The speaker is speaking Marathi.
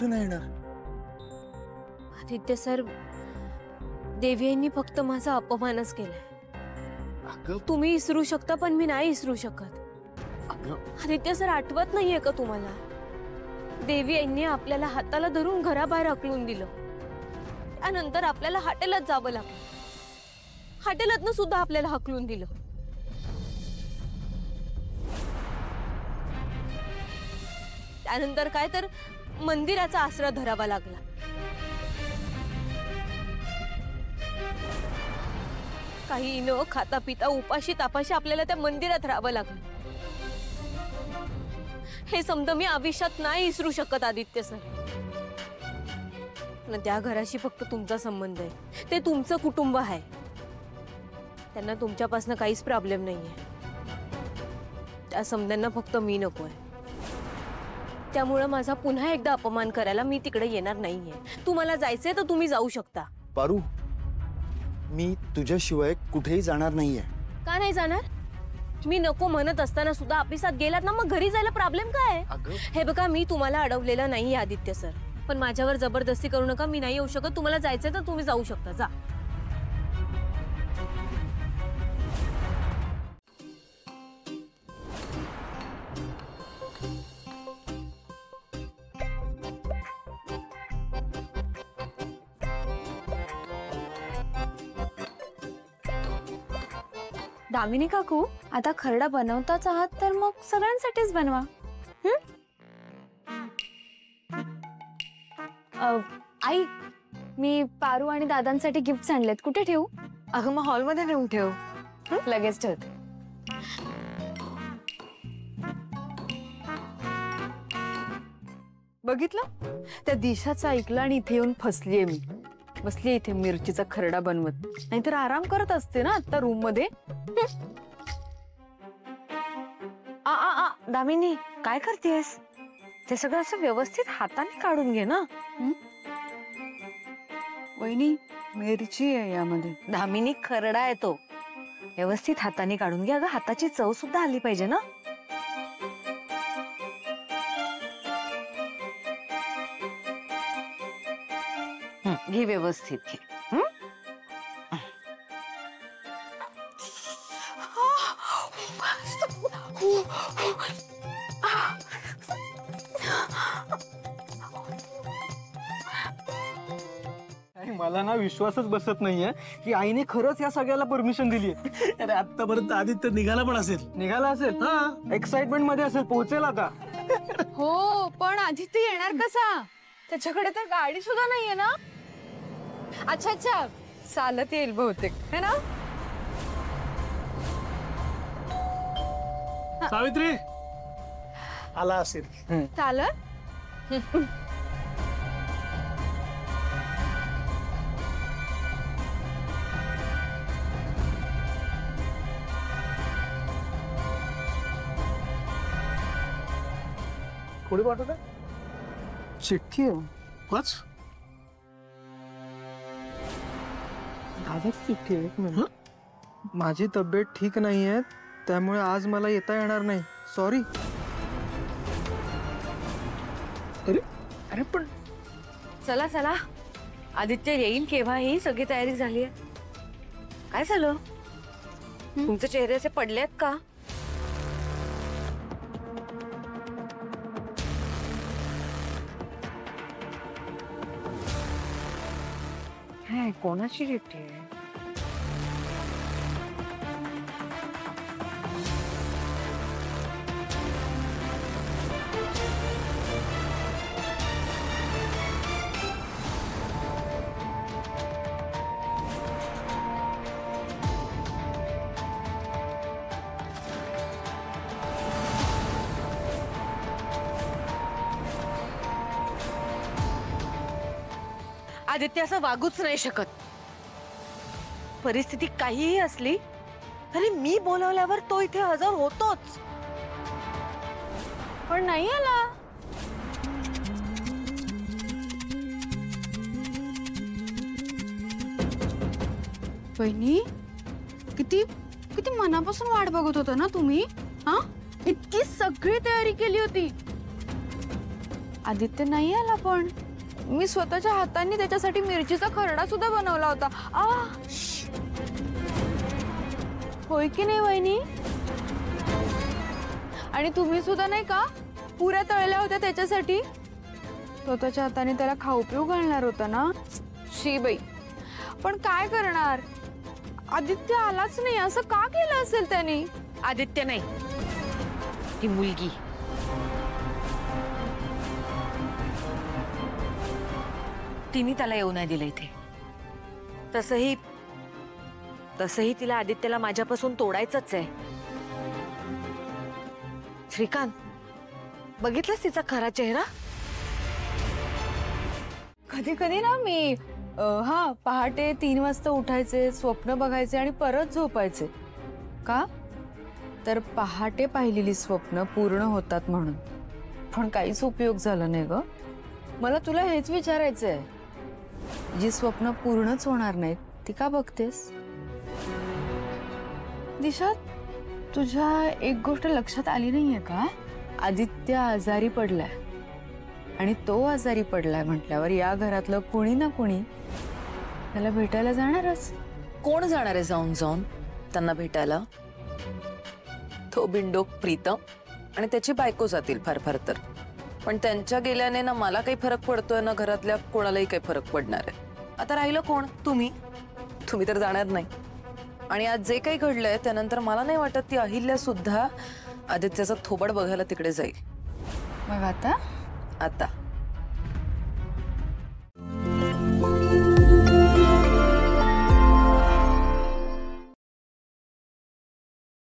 कुठे नाही येणार? आदित्य सर, देवी यांनी फक्त माझा अपमानच केलाय. तुम्ही विसरू शकता पण मी नाही विसरू शकत. आदित्य सर, आठवत नाहीये का तुम्हाला? देवी यांनी आपल्याला हाताला धरून घराबाहेर हकलून दिलं. त्यानंतर आपल्याला हॉटेलात जावं लागलं. हॉटेलातनं सुद्धा आपल्याला हकलून दिलं. त्यानंतर काय तर मंदिराचा आसरा धरावा लागला. काही न खाता पिता उपाशी तापाशी आपल्याला त्या मंदिरात राहावं लागलं. हे समजा मी आयुष्यात नाही विसरू शकत आदित्य सर. त्या घराशी फक्त तुमचा संबंध आहे. ते तुमचं कुटुंब आहे. त्यांना तुमच्यापासून काहीच प्रॉब्लेम नाहीये. त्या समध्यांना फक्त मी नकोय. त्यामुळे माझा पुन्हा एकदा अपमान करायला मी तिकडे येणार नाहीये. तुम्हाला जायचंय तर तुम्ही जाऊ शकता. पारू, मी तुझ्याशिवाय कुठेही जाणार नाहीये. का नाही जाणार? मी नको म्हणत असताना सुद्धा ऑफिसात गेलात ना, मग घरी जायला प्रॉब्लेम काय? हे बघा, मी तुम्हाला अडवलेलं नाहीये आदित्य सर, पण माझ्यावर जबरदस्ती करू नका. मी नाही येऊ शकत. तुम्हाला जायचंय तर तुम्ही जाऊ शकता. जा. दामिनी काकू, आता खरडा बनवताच आहात तर मग सगळ्यांसाठीच बनवा. आई, मी पारू आणि दादांसाठी गिफ्ट आणलेत. कुठे ठेवू? अगं मग हॉलमध्ये नेऊन ठेव. लगेच ठेवते. बघितलं, त्या दिशाचं ऐकलं आणि इथे येऊन फसलीये मी. बसली इथे मिरचीचा खरडा बनवत. नाहीतर आराम करत असते ना आता रूम मध्ये. दामिनी, काय करतेस? ते सगळं असं व्यवस्थित हाताने काढून घे ना. वहिनी, मिरची आहे यामध्ये. दामिनी, खरडा आहे तो. व्यवस्थित हाताने काढून घे. अगं, हाताची चव सुद्धा आली पाहिजे ना. घे व्यवस्थित घे. मला ना विश्वासच बसत नाहीये की आईने खरंच या सगळ्याला परमिशन दिली. अरे आतापर्यंत आदित्य निघाला पण असेल. निघाला असेल, हा, एक्साइटमेंट मध्ये असेल, पोहोचेल आता. हो, पण आदित्य येणार कसा? त्याच्याकडे तर गाडी सुद्धा नाहीये ना. अच्छा अच्छा, चालत येईल बहुतेक, है ना? सावित्री आला असेल. चालत. कोणी पाठवलं? चिठ्ठी आहे. वाच. दादाची चिठ्ठी आहे. एक मिनिट. माझी तब्येत ठीक नाहीये, त्यामुळे आज मला येता येणार नाही. सॉरी. अरे पण चला चला, आदित्य येईन केव्हा? ही सगळी तयारी झाली आहे. काय झालं? तुमचे चेहरे असे पडलेत का? कोणाची चिठ्ठी आहे? आदित्य असं वागूच नाही शकत. परिस्थिती काहीही असली तरी मी बोलवल्यावर तो इथे हजर होतोच. पण नाही आला. वहिनी, किती किती मनापासून वाट बघत होता ना तुम्ही? हा, इतकी सगळी तयारी केली होती. आदित्य नाही आला पण मी स्वतःच्या हातांनी त्याच्यासाठी मिरचीचा खरडा सुद्धा बनवला होता. होय की नाही वहिनी? आणि तुम्ही सुद्धा नाही का पुऱ्या तळल्या होत्या त्याच्यासाठी? स्वतःच्या हाताने त्याला खाऊ पिऊ घालणार होता ना. शी बाई, पण काय करणार, आदित्य आलाच नाही. असं का केलं असेल त्याने? आदित्य नाही, ती मुलगी. तिने त्याला येऊ नाही दिलं इथे. तसंही तिला आदित्यला माझ्यापासून तोडायचंच आहे. श्रीकांत, बघितलंस तिचा खरा चेहरा? कधी कधी ना मी पहाटे 3 वाजता उठायचे, स्वप्न बघायचे आणि परत झोपायचे. का? तर पहाटे पाहिलेली स्वप्न पूर्ण होतात म्हणून. पण काहीच उपयोग झाला नाही ग. मला तुला हेच विचारायचंय, जी स्वप्न पूर्णच होणार नाहीत ती का बघतेस? दिशा, तुझ्या एक गोष्ट लक्षात आली नाहीये का? आदित्य आजारी पडलाय आणि तो आजारी पडलाय म्हटल्यावर या घरातलं कोणी ना कोणी त्याला भेटायला जाणारच. कोण जाणार आहे जाऊन जाऊन त्यांना भेटायला? तो बिंडोक प्रीतम आणि त्याची बायको जातील फार फार तर. पण त्यांच्या गेल्याने ना मला काही फरक पडतोय ना घरातल्या कोणालाही काही फरक पडणार आहे. आता राहिलं कोण? तुम्ही तर जाणार नाही. आणि आज जे काही घडलंय त्यानंतर मला नाही वाटत ती अहिल्या सुद्धा आदित्यचं थोबड बघायला तिकडे जाईल. मग आता आता